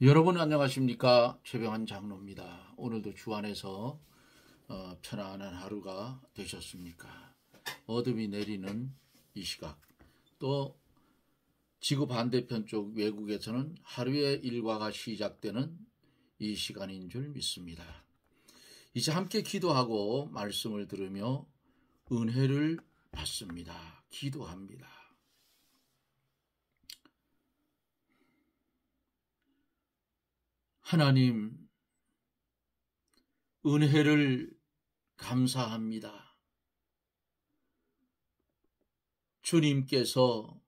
여러분 안녕하십니까? 최병환 장로입니다. 오늘도 주 안에서 편안한 하루가 되셨습니까? 어둠이 내리는 이 시각, 또 지구 반대편 쪽 외국에서는 하루의 일과가 시작되는 이 시간인 줄 믿습니다. 이제 함께 기도하고 말씀을 들으며 은혜를 받습니다. 기도합니다. 하나님, 은혜를 감사합니다. 주님께서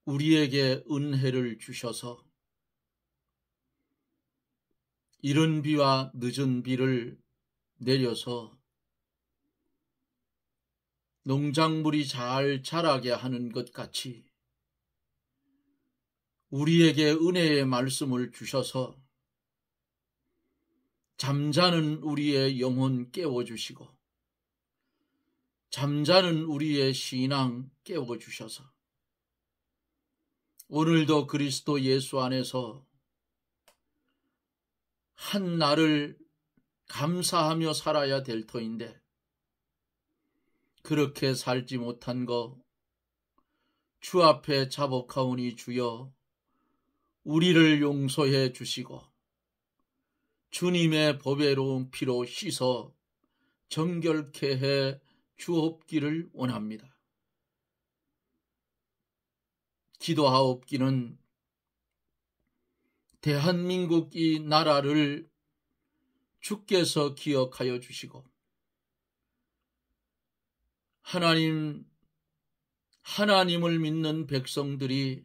우리에게 은혜를 주셔서 이른 비와 늦은 비를 내려서 농작물이 잘 자라게 하는 것 같이 우리에게 은혜의 말씀을 주셔서 잠자는 우리의 영혼 깨워주시고 잠자는 우리의 신앙 깨워주셔서 오늘도 그리스도 예수 안에서 한 날을 감사하며 살아야 될 터인데 그렇게 살지 못한 거 주 앞에 자복하오니 주여 우리를 용서해 주시고 주님의 보배로운 피로 씻어 정결케 해 주옵기를 원합니다. 기도하옵기는 대한민국 이 나라를 주께서 기억하여 주시고 하나님을 믿는 백성들이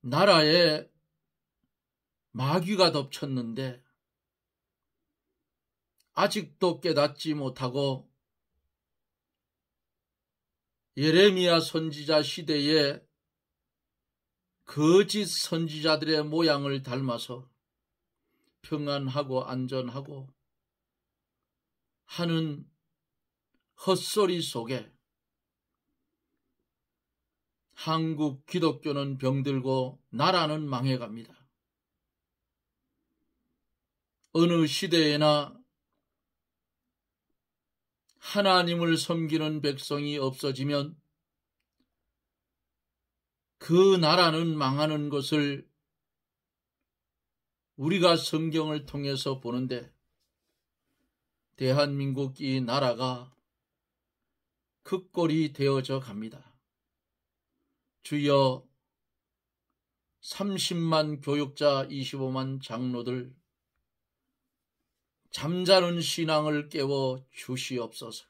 나라에 마귀가 덮쳤는데 아직도 깨닫지 못하고 예레미야 선지자 시대에 거짓 선지자들의 모양을 닮아서 평안하고 안전하고 하는 헛소리 속에 한국 기독교는 병들고 나라는 망해갑니다. 어느 시대에나 하나님을 섬기는 백성이 없어지면 그 나라는 망하는 것을 우리가 성경을 통해서 보는데 대한민국 이 나라가 그 꼴이 되어져 갑니다. 주여 30만 교육자 25만 장로들 잠자는 신앙을 깨워 주시옵소서.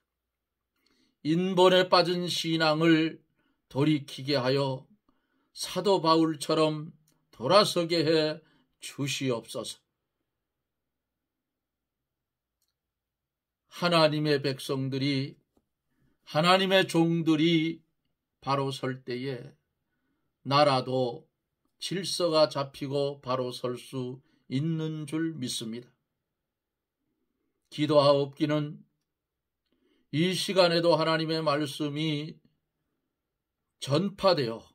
인본에 빠진 신앙을 돌이키게 하여 사도 바울처럼 돌아서게 해 주시옵소서. 하나님의 백성들이 하나님의 종들이 바로 설 때에 나라도 질서가 잡히고 바로 설 수 있는 줄 믿습니다. 기도하옵기는 이 시간에도 하나님의 말씀이 전파되어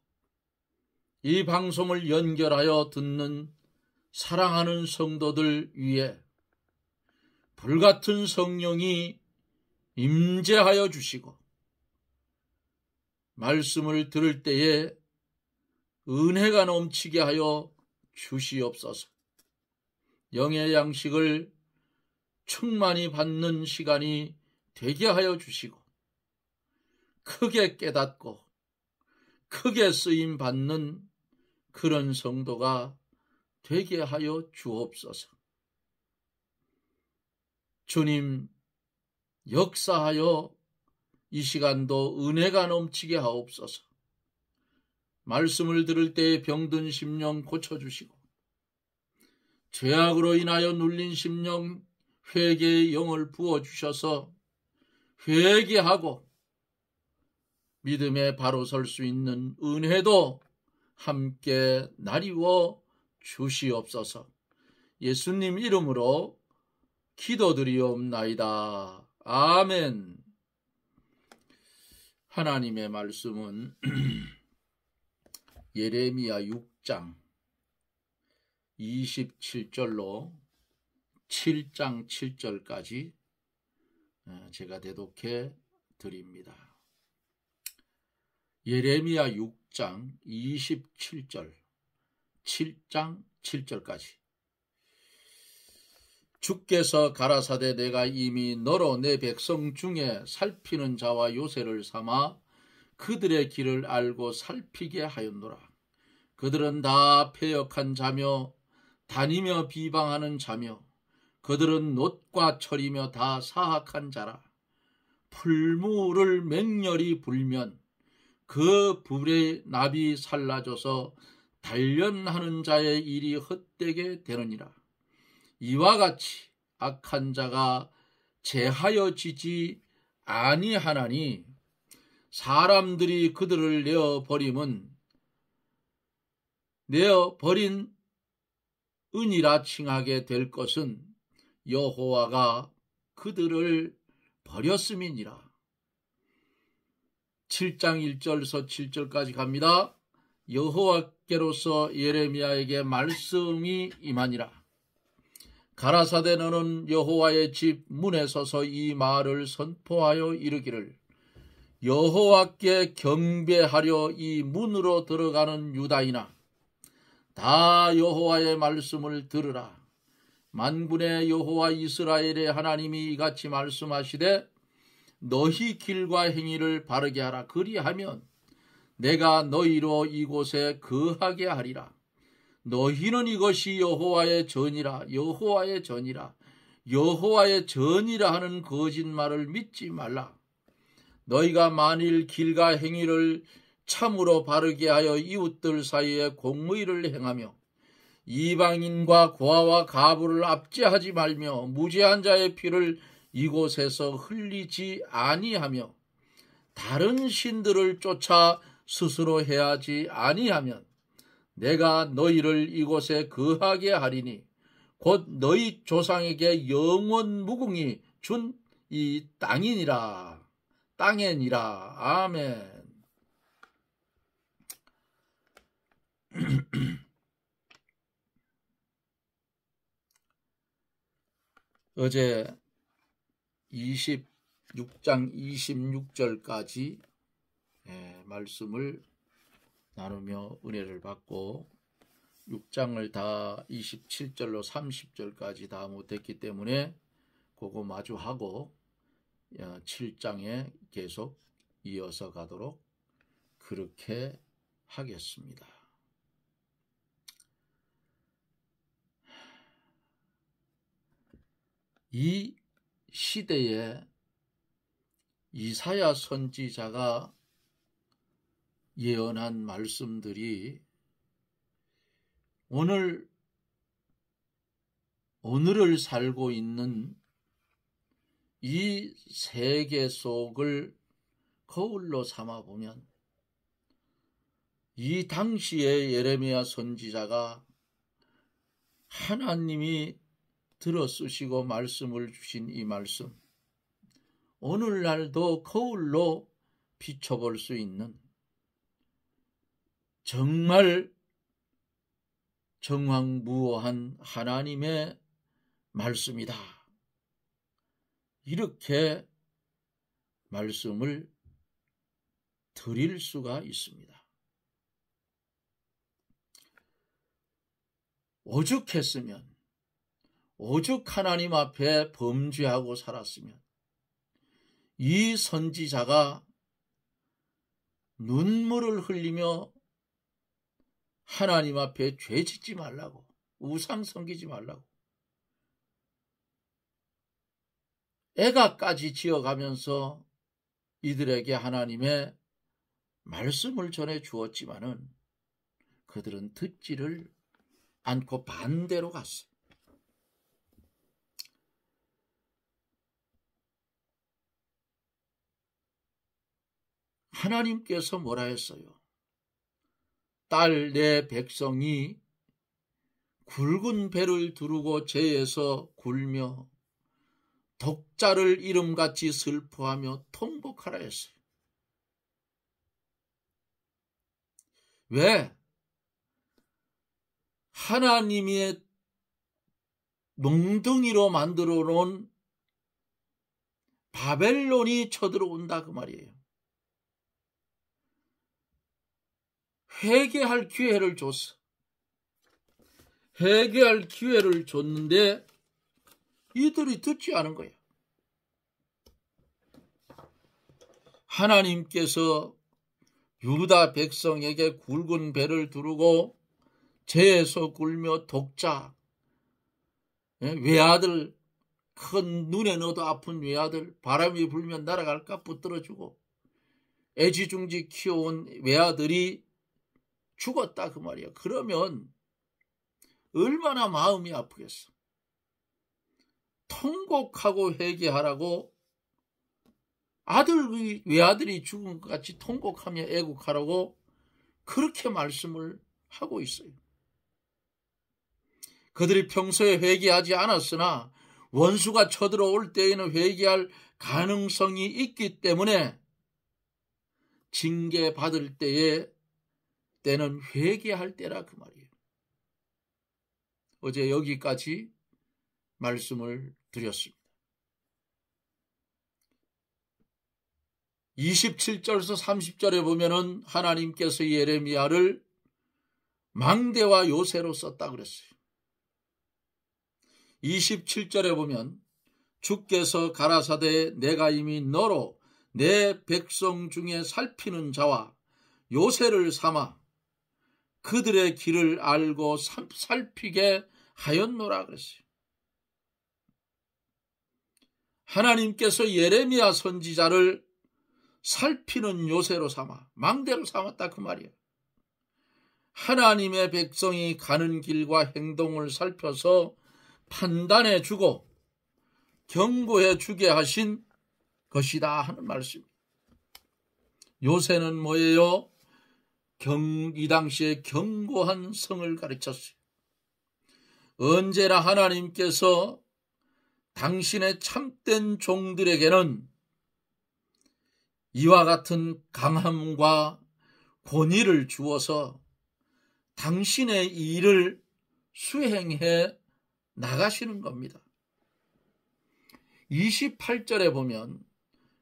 이 방송을 연결하여 듣는 사랑하는 성도들 위에 불같은 성령이 임재하여 주시고 말씀을 들을 때에 은혜가 넘치게 하여 주시옵소서. 영의 양식을 충만히 받는 시간이 되게 하여 주시고 크게 깨닫고 크게 쓰임 받는 그런 성도가 되게 하여 주옵소서. 주님 역사하여 이 시간도 은혜가 넘치게 하옵소서. 말씀을 들을 때에 병든 심령 고쳐주시고 죄악으로 인하여 눌린 심령 회개의 영을 부어주셔서 회개하고 믿음에 바로 설 수 있는 은혜도 함께 나리워 주시옵소서. 예수님 이름으로 기도드리옵나이다. 아멘. 하나님의 말씀은 예레미야 6장 27절로 7장 7절까지 제가 대독해 드립니다. 예레미야 6장 27절 7장 7절까지. 주께서 가라사대 내가 이미 너로 내 백성 중에 살피는 자와 요새를 삼아 그들의 길을 알고 살피게 하였노라. 그들은 다 패역한 자며 다니며 비방하는 자며 그들은 놋과 철이며 다 사악한 자라. 풀무를 맹렬히 불면 그 불의 납이 살라져서 단련하는 자의 일이 헛되게 되느니라. 이와 같이 악한 자가 제하여지지 아니하나니 사람들이 그들을 내어버린 은이라 칭하게 될 것은 여호와가 그들을 버렸음이니라. 7장 1절에서 7절까지 갑니다. 여호와께로서 예레미야에게 말씀이 임하니라. 가라사대 너는 여호와의 집 문에 서서 이 말을 선포하여 이르기를 여호와께 경배하려 이 문으로 들어가는 유다인아 다 여호와의 말씀을 들으라. 만군의 여호와 이스라엘의 하나님이 이같이 말씀하시되 너희 길과 행위를 바르게 하라. 그리하면 내가 너희로 이곳에 거하게 하리라. 너희는 이것이 여호와의 전이라 여호와의 전이라 여호와의 전이라 하는 거짓말을 믿지 말라. 너희가 만일 길과 행위를 참으로 바르게 하여 이웃들 사이에 공의를 행하며 이방인과 고아와 가부를 압제하지 말며 무죄한 자의 피를 이곳에서 흘리지 아니하며 다른 신들을 쫓아 스스로 해하지 아니하면 내가 너희를 이곳에 거하게 하리니 곧 너희 조상에게 영원 무궁히 준 이 땅이니라. 아멘. 어제 26장 26절까지 말씀을 나누며 은혜를 받고 6장을 다 27절로 30절까지 다 못했기 때문에 그거 마주하고 7장에 계속 이어서 가도록 그렇게 하겠습니다. 이 시대에 이사야 선지자가 예언한 말씀들이 오늘을 살고 있는 이 세계 속을 거울로 삼아보면 이 당시에 예레미야 선지자가 하나님이 들어 쓰시고 말씀을 주신 이 말씀, 오늘날도 거울로 비춰볼 수 있는 정말 정황무어한 하나님의 말씀이다. 이렇게 말씀을 드릴 수가 있습니다. 오죽했으면, 오죽 하나님 앞에 범죄하고 살았으면 이 선지자가 눈물을 흘리며 하나님 앞에 죄 짓지 말라고, 우상 섬기지 말라고 애가까지 지어가면서 이들에게 하나님의 말씀을 전해 주었지만은 그들은 듣지를 않고 반대로 갔어요. 하나님께서 뭐라 했어요? 딸 내 백성이 굵은 배를 두르고 죄에서 굴며 독자를 이름같이 슬퍼하며 통곡하라 했어요. 왜? 하나님의 몽둥이로 만들어 놓은 바벨론이 쳐들어온다 그 말이에요. 회개할 기회를 줬어. 회개할 기회를 줬는데 이들이 듣지 않은 거야. 하나님께서 유다 백성에게 굵은 배를 두르고 재에서 굴며 독자, 외아들, 큰 눈에 넣어도 아픈 외아들, 바람이 불면 날아갈까 붙들어주고 애지중지 키워온 외아들이 죽었다 그 말이야. 그러면 얼마나 마음이 아프겠어. 통곡하고 회개하라고 외아들이 죽은 것 같이 통곡하며 애국하라고 그렇게 말씀을 하고 있어요. 그들이 평소에 회개하지 않았으나 원수가 쳐들어올 때에는 회개할 가능성이 있기 때문에 징계받을 때는 회개할 때라 그 말이에요. 어제 여기까지 말씀을 드렸습니다. 27절에서 30절에 보면은 하나님께서 예레미야를 망대와 요새로 썼다 그랬어요. 27절에 보면 주께서 가라사대 내가 이미 너로 내 백성 중에 살피는 자와 요새를 삼아 그들의 길을 알고 살피게 하였노라 그랬어요. 하나님께서 예레미야 선지자를 살피는 요새로 삼아 망대로 삼았다 그 말이야. 하나님의 백성이 가는 길과 행동을 살펴서 판단해 주고 경고해 주게 하신 것이다 하는 말씀입니다. 요새는 뭐예요? 이 당시에 견고한 성을 가르쳤어요. 언제나 하나님께서 당신의 참된 종들에게는 이와 같은 강함과 권위를 주어서 당신의 일을 수행해 나가시는 겁니다. 28절에 보면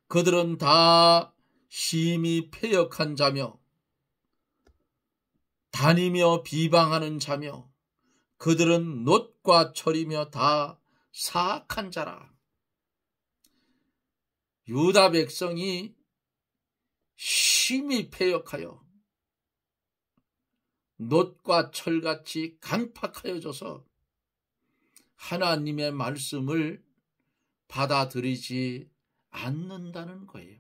그들은 다 심히 패역한 자며 다니며 비방하는 자며 그들은 놋과 철이며 다 사악한 자라. 유다 백성이 심히 패역하여 놋과 철같이 강팍하여져서 하나님의 말씀을 받아들이지 않는다는 거예요.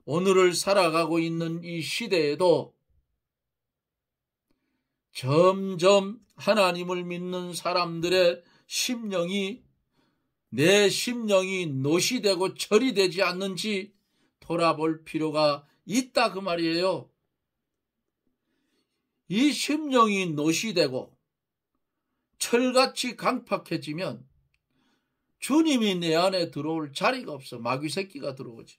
오늘을 살아가고 있는 이 시대에도 점점 하나님을 믿는 사람들의 심령이 내 심령이 놋이 되고 철이 되지 않는지 돌아볼 필요가 있다 그 말이에요. 이 심령이 놋이 되고 철같이 강팍해지면 주님이 내 안에 들어올 자리가 없어. 마귀 새끼가 들어오지.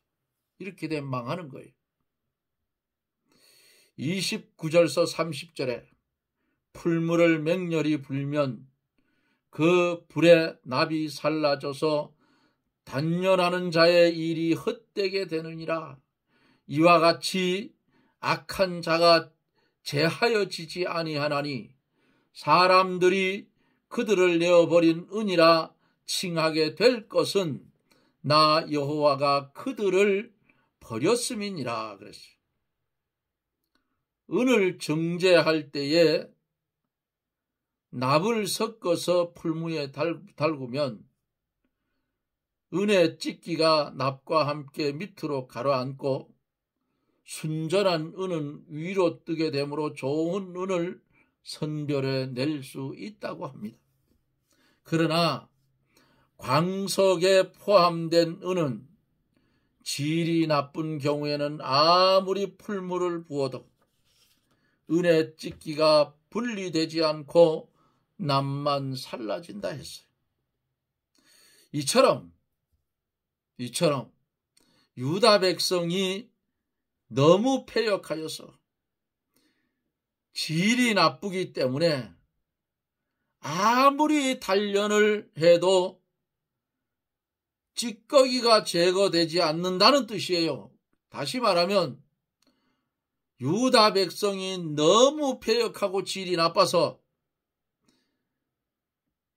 이렇게 되면 망하는 거예요. 29절서 30절에 풀물을 맹렬히 불면 그 불에 납이 살라져서 단련하는 자의 일이 헛되게 되느니라. 이와 같이 악한 자가 제하여지지 아니하나니 사람들이 그들을 내어버린 은이라 칭하게 될 것은 나 여호와가 그들을 버렸음이니라 그랬어요. 은을 정제할 때에 납을 섞어서 풀무에 달구면 은의 찢기가 납과 함께 밑으로 가라앉고 순전한 은은 위로 뜨게 되므로 좋은 은을 선별해 낼 수 있다고 합니다. 그러나 광석에 포함된 은은 질이 나쁜 경우에는 아무리 풀물을 부어도 은의 찢기가 분리되지 않고 납만 살라진다 했어요. 이처럼 유다 백성이 너무 패역하여서 질이 나쁘기 때문에 아무리 단련을 해도 찌꺼기가 제거되지 않는다는 뜻이에요. 다시 말하면 유다 백성이 너무 패역하고 질이 나빠서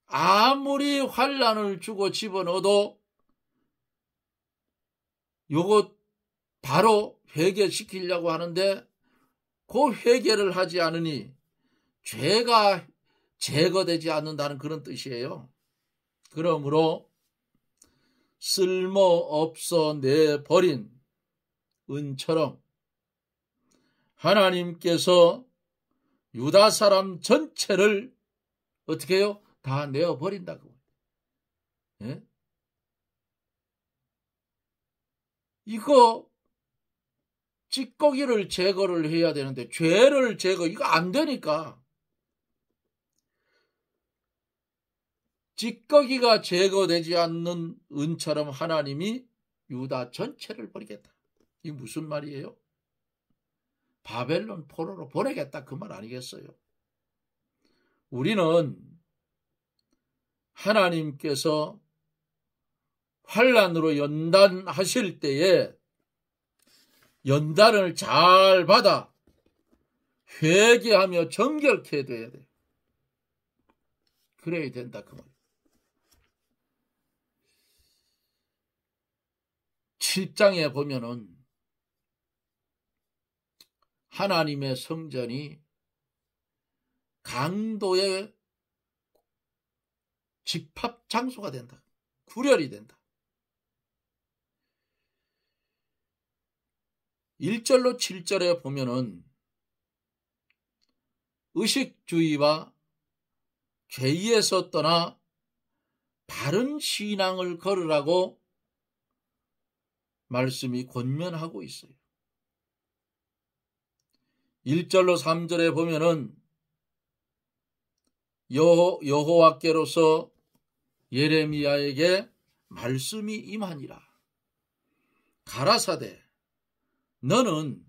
아무리 환난을 주고 집어넣어도 요것 바로 회개시키려고 하는데 그 회개를 하지 않으니 죄가 제거되지 않는다는 그런 뜻이에요. 그러므로 쓸모없어 내버린 은처럼 하나님께서 유다 사람 전체를 어떻게 해요? 다 내어버린다고. 예? 이거 찌꺼기를 제거를 해야 되는데 죄를 제거 이거 안 되니까 찌꺼기가 제거되지 않는 은처럼 하나님이 유다 전체를 버리겠다. 이게 무슨 말이에요? 바벨론 포로로 보내겠다 그 말 아니겠어요? 우리는 하나님께서 환난으로 연단하실 때에 연단을 잘 받아 회개하며 정결케 돼야 돼. 그래야 된다 그 말. 7장에 보면은 하나님의 성전이 강도의 집합 장소가 된다. 구렬이 된다. 1절로 7절에 보면은 의식주의와 죄에서 떠나 바른 신앙을 걸으라고 말씀이 권면하고 있어요. 1절로 3절에 보면은 여호와께로서 예레미야에게 말씀이 임하니라. 가라사대 너는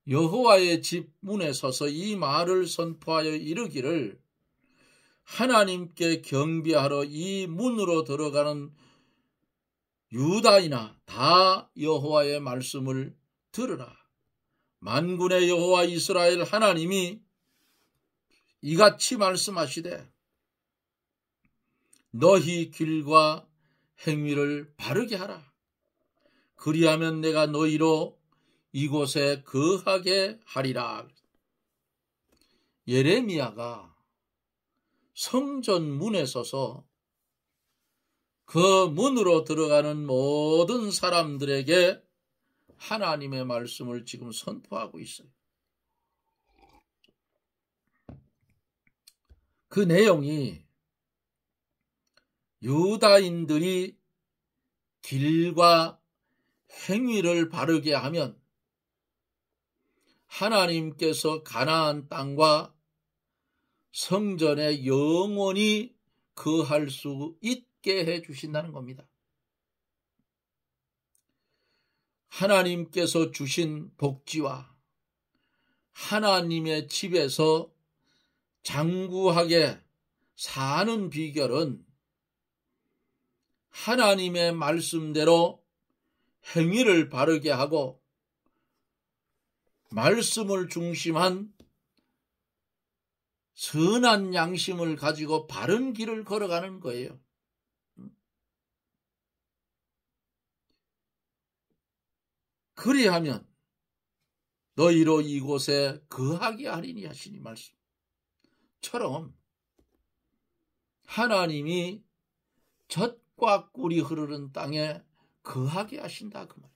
여호와의 집 문에 서서 이 말을 선포하여 이르기를 하나님께 경배하러 이 문으로 들어가는 유다이나 다 여호와의 말씀을 들으라. 만군의 여호와 이스라엘 하나님이 이같이 말씀하시되 너희 길과 행위를 바르게 하라. 그리하면 내가 너희로 이곳에 거하게 하리라. 예레미야가 성전 문에 서서 그 문으로 들어가는 모든 사람들에게 하나님의 말씀을 지금 선포하고 있어요. 그 내용이 유다인들이 길과 행위를 바르게 하면 하나님께서 가나안 땅과 성전에 영원히 거할 수 있게 해주신다는 겁니다. 하나님께서 주신 복지와 하나님의 집에서 장구하게 사는 비결은 하나님의 말씀대로 행위를 바르게 하고 말씀을 중심한 선한 양심을 가지고 바른 길을 걸어가는 거예요. 그리하면 너희로 이곳에 거하게 하리니 하시니 말씀처럼 하나님이 젖과 꿀이 흐르는 땅에 거하게 하신다 그 말.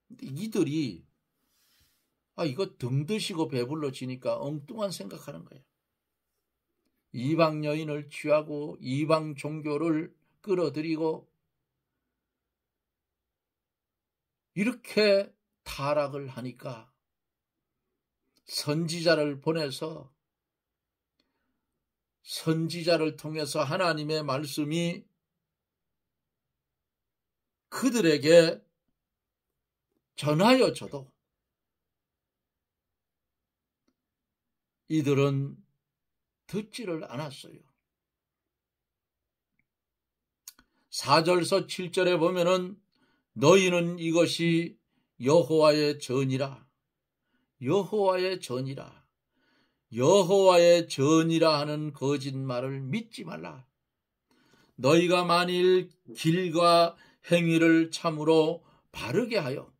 근데 이들이 이거 등 드시고 배불러지니까 엉뚱한 생각하는 거예요. 이방 여인을 취하고 이방 종교를 끌어들이고 이렇게 타락을 하니까 선지자를 보내서 선지자를 통해서 하나님의 말씀이 그들에게 전하여져도 이들은 듣지를 않았어요. 4절서 7절에 보면은 너희는 이것이 여호와의 전이라, 여호와의 전이라, 여호와의 전이라 하는 거짓말을 믿지 말라. 너희가 만일 길과 행위를 참으로 바르게 하여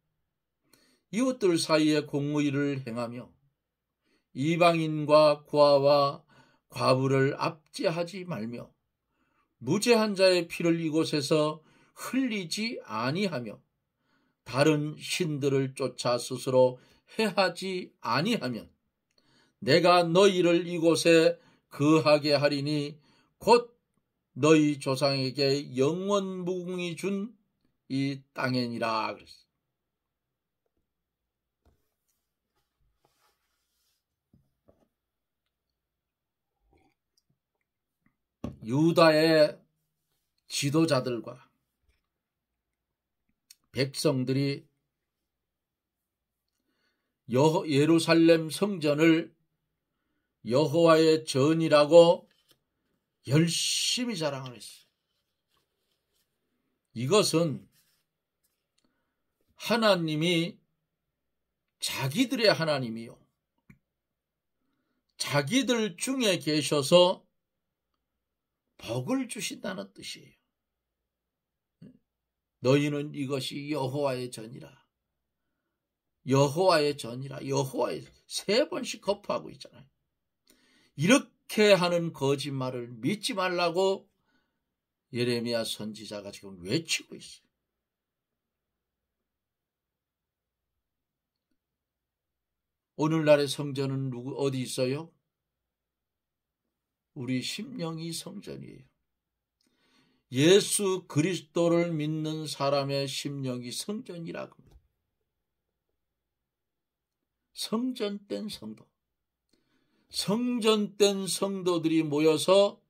이웃들 사이에 공의를 행하며 이방인과 고아와 과부를 압제하지 말며 무죄한 자의 피를 이곳에서 흘리지 아니하며 다른 신들을 쫓아 스스로 해하지 아니하면 내가 너희를 이곳에 거하게 하리니 곧 너희 조상에게 영원 무궁히 준 이 땅이니라 그랬어요. 유다의 지도자들과 백성들이 예루살렘 성전을 여호와의 전이라고 열심히 자랑을 했어요. 이것은 하나님이 자기들의 하나님이요, 자기들 중에 계셔서 복을 주신다는 뜻이에요. 너희는 이것이 여호와의 전이라, 여호와의 전이라, 여호와의 3번씩 거부하고 있잖아요. 이렇게 하는 거짓말을 믿지 말라고 예레미야 선지자가 지금 외치고 있어요. 오늘날의 성전은 어디 있어요? 우리 심령이 성전이에요. 예수 그리스도를 믿는 사람의 심령이 성전이라고 합니다. 성전된 성도. 성전된 성도들이 모여서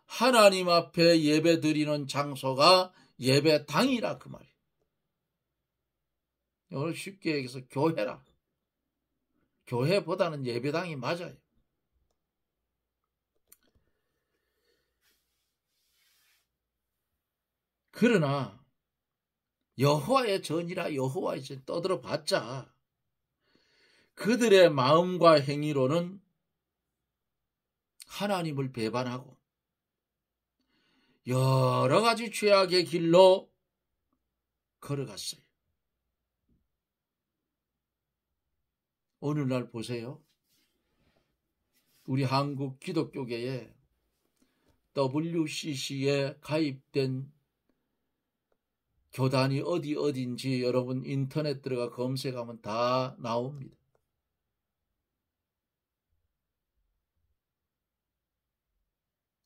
하나님 앞에 예배 드리는 장소가 예배당이라 그 말이에요. 오늘 쉽게 얘기해서 교회라. 교회보다는 예배당이 맞아요. 그러나 여호와의 전이라 여호와의 전 떠들어봤자 그들의 마음과 행위로는 하나님을 배반하고 여러 가지 죄악의 길로 걸어갔어요. 오늘날 보세요. 우리 한국 기독교계에 WCC에 가입된 교단이 어딘지 여러분 인터넷 들어가 검색하면 다 나옵니다.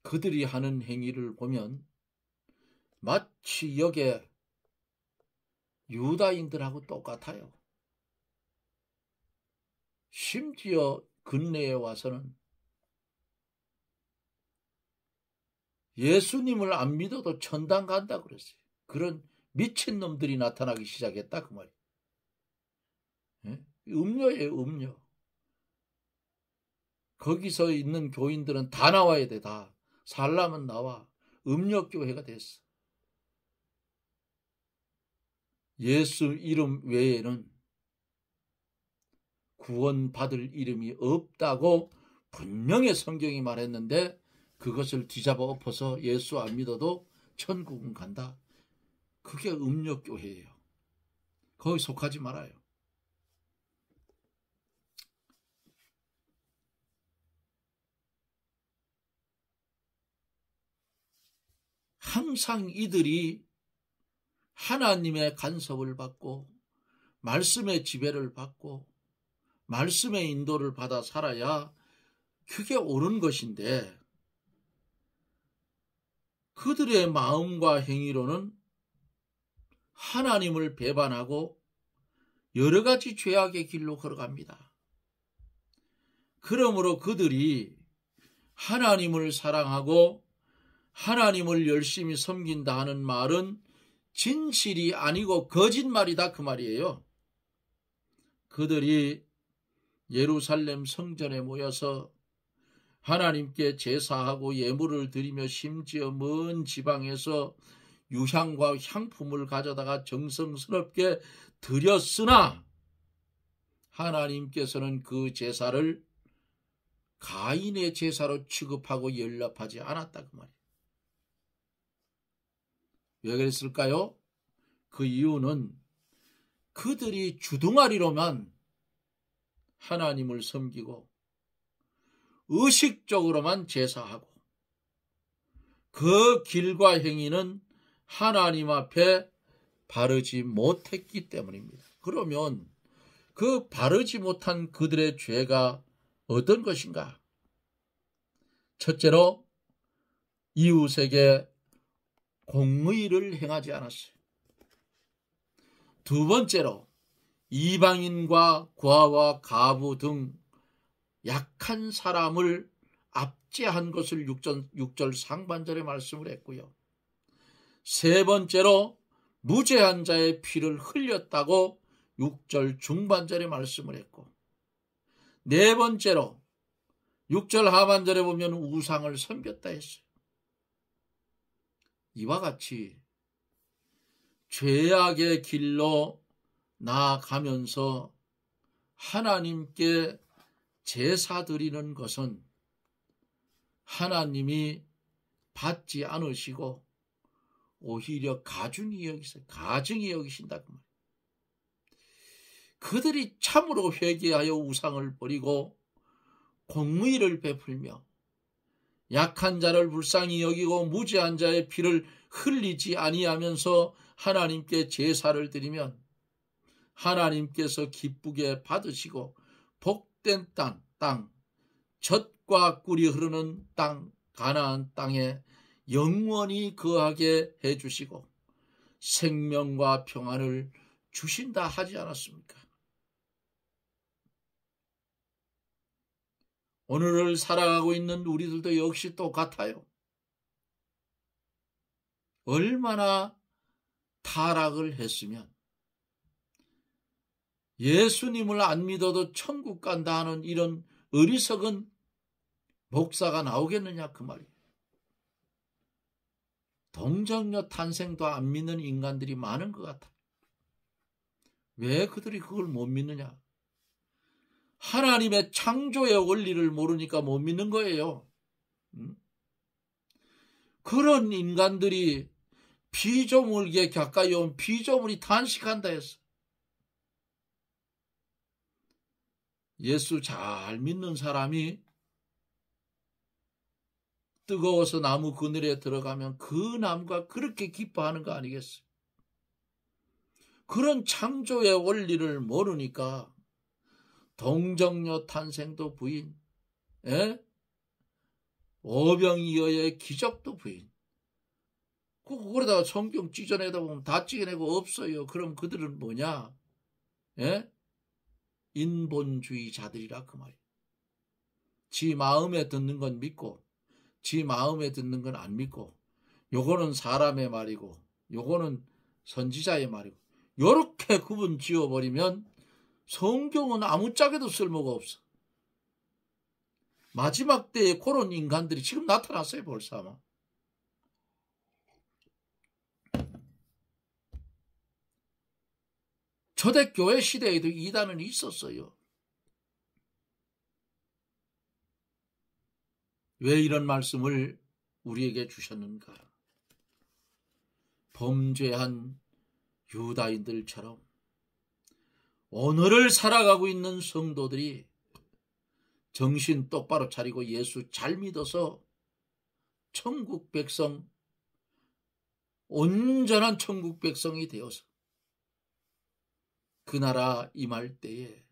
그들이 하는 행위를 보면 마치 여기에 유다인들하고 똑같아요. 심지어 근래에 와서는 예수님을 안 믿어도 천당 간다 그랬어요. 그런 미친놈들이 나타나기 시작했다 그 말이에요. 음료예요, 음료. 거기서 있는 교인들은 다 나와야 돼, 다. 살라면 나와. 음력교회가 됐어. 예수 이름 외에는 구원받을 이름이 없다고 분명히 성경이 말했는데 그것을 뒤잡아 엎어서 예수 안 믿어도 천국은 간다. 그게 음력교회예요. 거기 속하지 말아요. 항상 이들이 하나님의 간섭을 받고 말씀의 지배를 받고 말씀의 인도를 받아 살아야 그게 옳은 것인데 그들의 마음과 행위로는 하나님을 배반하고 여러 가지 죄악의 길로 걸어갑니다. 그러므로 그들이 하나님을 사랑하고 하나님을 열심히 섬긴다 하는 말은 진실이 아니고 거짓말이다 그 말이에요. 그들이 예루살렘 성전에 모여서 하나님께 제사하고 예물을 드리며 심지어 먼 지방에서 유향과 향품을 가져다가 정성스럽게 드렸으나 하나님께서는 그 제사를 가인의 제사로 취급하고 연락하지 않았다 그 말이에요. 왜 그랬을까요? 그 이유는 그들이 주둥아리로만 하나님을 섬기고 의식적으로만 제사하고 그 길과 행위는 하나님 앞에 바르지 못했기 때문입니다. 그러면 그 바르지 못한 그들의 죄가 어떤 것인가? 첫째로 이웃에게 공의를 행하지 않았어요. 두 번째로 이방인과 과와 가부 등 약한 사람을 압제한 것을 6절 상반절에 말씀을 했고요. 세 번째로 무죄한 자의 피를 흘렸다고 6절 중반절에 말씀을 했고, 네 번째로 6절 하반절에 보면 우상을 섬겼다 했어요. 이와 같이 죄악의 길로 나아가면서 하나님께 제사 드리는 것은 하나님이 받지 않으시고 오히려 가증히 여기신다 그 말이에요. 그들이 참으로 회개하여 우상을 버리고 공의를 베풀며 약한 자를 불쌍히 여기고 무죄한 자의 피를 흘리지 아니하면서 하나님께 제사를 드리면 하나님께서 기쁘게 받으시고 복된 땅, 젖과 꿀이 흐르는 땅, 가나안 땅에 영원히 거하게 해주시고 생명과 평안을 주신다 하지 않았습니까? 오늘을 살아가고 있는 우리들도 역시 똑같아요. 얼마나 타락을 했으면 예수님을 안 믿어도 천국 간다 하는 이런 어리석은 목사가 나오겠느냐 그 말이에요. 동정녀 탄생도 안 믿는 인간들이 많은 것 같아요. 왜 그들이 그걸 못 믿느냐? 하나님의 창조의 원리를 모르니까 못 믿는 거예요. 그런 인간들이 피조물에 가까이 온 피조물이 탄식한다 했어. 예수 잘 믿는 사람이 뜨거워서 나무 그늘에 들어가면 그 나무가 그렇게 기뻐하는 거 아니겠어요? 그런 창조의 원리를 모르니까 동정녀 탄생도 부인, 오병이어의 기적도 부인. 그러다가 성경 찢어내다 보면 다 찢어내고 없어요. 그럼 그들은 뭐냐? 인본주의자들이라 그 말이에요. 지 마음에 듣는 건 믿고 지 마음에 듣는 건 안 믿고, 요거는 사람의 말이고 요거는 선지자의 말이고, 요렇게 구분 지어버리면 성경은 아무짝에도 쓸모가 없어. 마지막 때에 그런 인간들이 지금 나타났어요. 벌써 아마. 초대교회 시대에도 이단은 있었어요. 왜 이런 말씀을 우리에게 주셨는가? 범죄한 유다인들처럼 오늘을 살아가고 있는 성도들이 정신 똑바로 차리고 예수 잘 믿어서 천국 백성, 온전한 천국 백성이 되어서 그 나라 임할 때에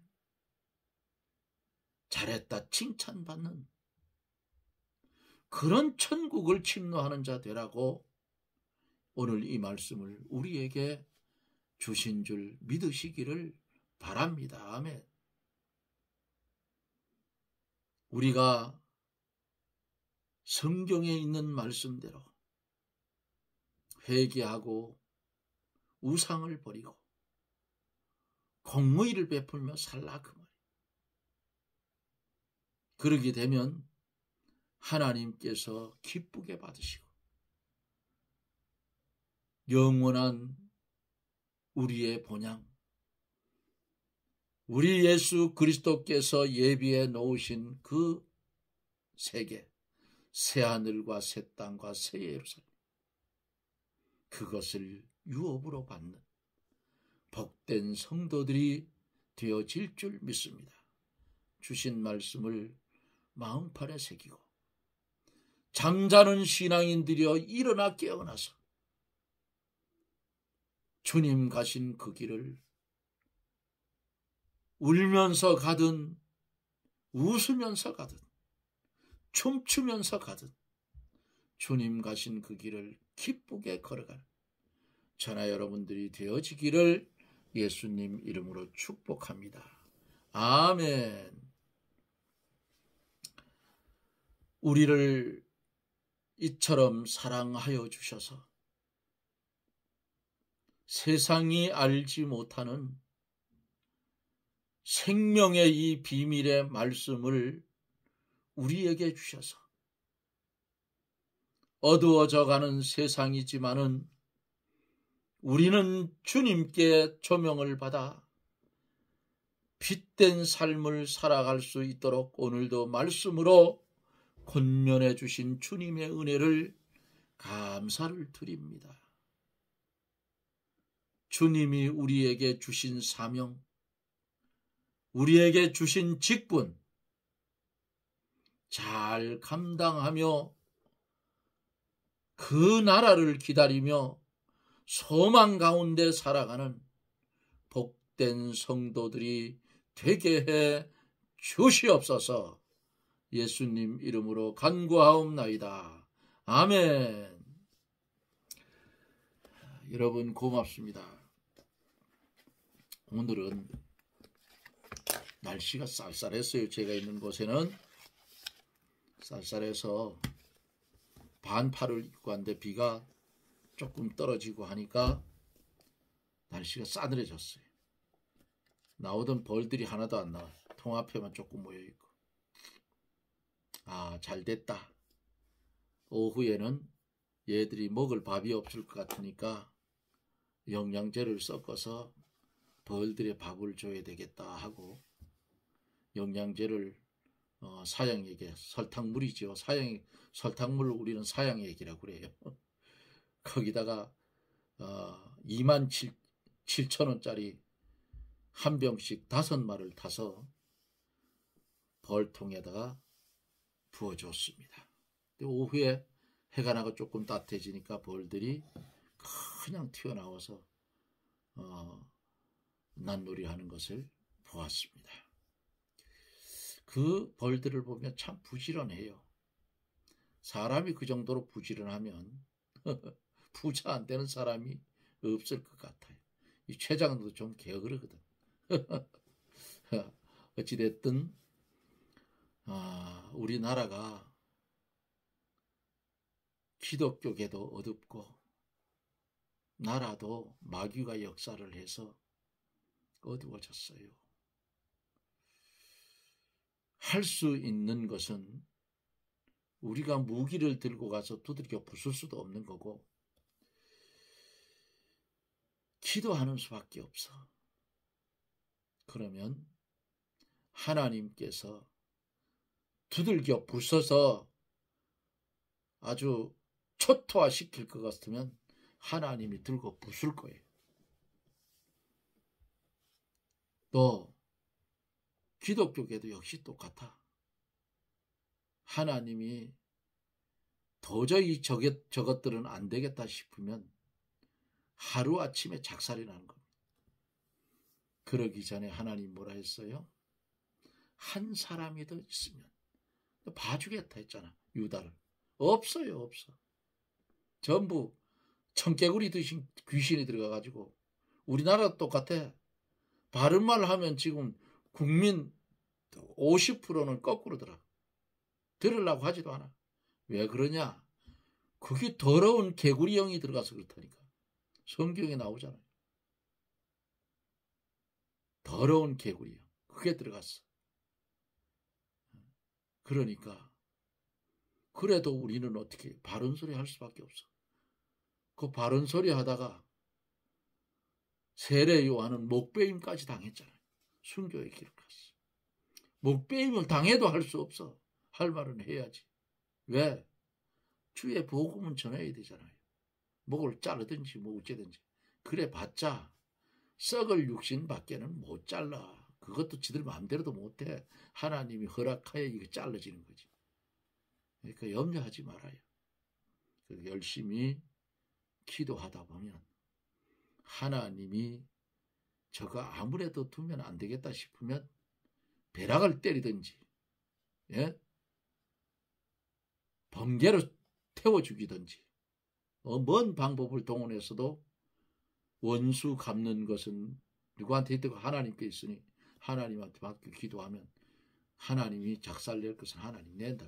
잘했다 칭찬받는 그런 천국을 침노하는 자 되라고 오늘 이 말씀을 우리에게 주신 줄 믿으시기를 바랍니다. 아멘. 우리가 성경에 있는 말씀대로 회개하고 우상을 버리고 공의를 베풀며 살라 그 말이에요. 그러게 되면 하나님께서 기쁘게 받으시고 영원한 우리의 본향, 우리 예수 그리스도께서 예비해 놓으신 그 세계, 새하늘과 새 땅과 새 예루살렘, 그것을 유업으로 받는 복된 성도들이 되어질 줄 믿습니다. 주신 말씀을 마음판에 새기고 잠자는 신앙인들이여 일어나 깨어나서 주님 가신 그 길을 울면서 가든 웃으면서 가든 춤추면서 가든 주님 가신 그 길을 기쁘게 걸어가는 저나 여러분들이 되어지기를 예수님 이름으로 축복합니다. 아멘. 우리를 이처럼 사랑하여 주셔서 세상이 알지 못하는 생명의 이 비밀의 말씀을 우리에게 주셔서 어두워져가는 세상이지만은 우리는 주님께 조명을 받아 빛된 삶을 살아갈 수 있도록 오늘도 말씀으로 권면해 주신 주님의 은혜를 감사를 드립니다. 주님이 우리에게 주신 사명, 우리에게 주신 직분 잘 감당하며 그 나라를 기다리며 소망 가운데 살아가는 복된 성도들이 되게 해 주시옵소서. 예수님 이름으로 간구하옵나이다. 아멘. 여러분 고맙습니다. 오늘은 날씨가 쌀쌀했어요. 제가 있는 곳에는 쌀쌀해서 반팔을 입고 왔는데 비가 조금 떨어지고 하니까 날씨가 싸늘해졌어요. 나오던 벌들이 하나도 안 나와요. 통 앞에만 조금 모여있고. 아, 잘됐다. 오후에는 얘들이 먹을 밥이 없을 것 같으니까 영양제를 섞어서 벌들의 밥을 줘야 되겠다 하고 영양제를 사양액에 설탕물이죠. 설탕물을 우리는 사양액이라고 그래요. 거기다가 27,000원짜리 한 병씩 5마리를 타서 벌통에다가 부어줬습니다. 오후에 해가 나고 조금 따뜻해지니까 벌들이 그냥 튀어나와서 낫놀이 하는 것을 보았습니다. 그 벌들을 보면 참 부지런해요. 사람이 그 정도로 부지런하면 부자 안 되는 사람이 없을 것 같아요. 이 최장도 좀 게으르거든. 어찌됐든 우리나라가 기독교계도 어둡고 나라도 마귀가 역사를 해서 어두워졌어요. 할 수 있는 것은 우리가 무기를 들고 가서 두들겨 부술 수도 없는 거고 기도하는 수밖에 없어. 그러면 하나님께서 두들겨 부숴서 아주 초토화시킬 것 같으면 하나님이 들고 부술 거예요. 또 기독교계도 역시 똑같아. 하나님이 도저히 저것들은 안 되겠다 싶으면 하루아침에 작살이 나는 겁니다. 그러기 전에 하나님 뭐라 했어요? 한 사람이 더 있으면 봐주겠다 했잖아. 유다를. 없어요. 없어. 전부 청개구리 드신 귀신이 들어가가지고 우리나라 똑같아. 바른 말 하면 지금 국민 50%는 거꾸로 들으려고 하지도 않아. 왜 그러냐? 그게 더러운 개구리 영이 들어가서 그렇다니까. 성경에 나오잖아요. 더러운 개구리 영. 그게 들어갔어. 그러니까 그래도 우리는 어떻게 바른 소리 할 수밖에 없어. 그 바른 소리 하다가 세례 요한은 목베임까지 당했잖아요. 순교의 길을 갔어. 목베임을 당해도 할 수 없어. 할 말은 해야지. 왜? 주의 복음은 전해야 되잖아요. 목을 자르든지 뭐 어쩌든지. 그래 봤자 썩을 육신 밖에는 못 잘라. 그것도 지들 마음대로도 못해. 하나님이 허락하여 이게 잘라지는 거지. 그러니까 염려하지 말아요. 열심히 기도하다 보면 하나님이 저거 아무래도 두면 안 되겠다 싶으면 벼락을 때리든지, 예? 번개로 태워 죽이든지, 먼 방법을 동원해서도 원수 갚는 것은 누구한테 있다고 하나님께 있으니 하나님한테 맡겨 기도하면 하나님이 작살낼 것은 하나님 낸다.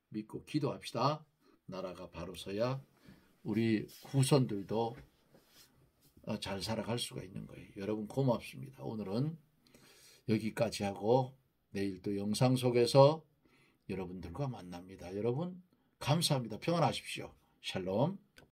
믿고 기도합시다. 나라가 바로 서야 우리 후손들도 잘 살아갈 수가 있는 거예요. 여러분 고맙습니다. 오늘은 여기까지 하고 내일 또 영상 속에서 여러분들과 만납니다. 여러분 감사합니다. 평안하십시오. 샬롬.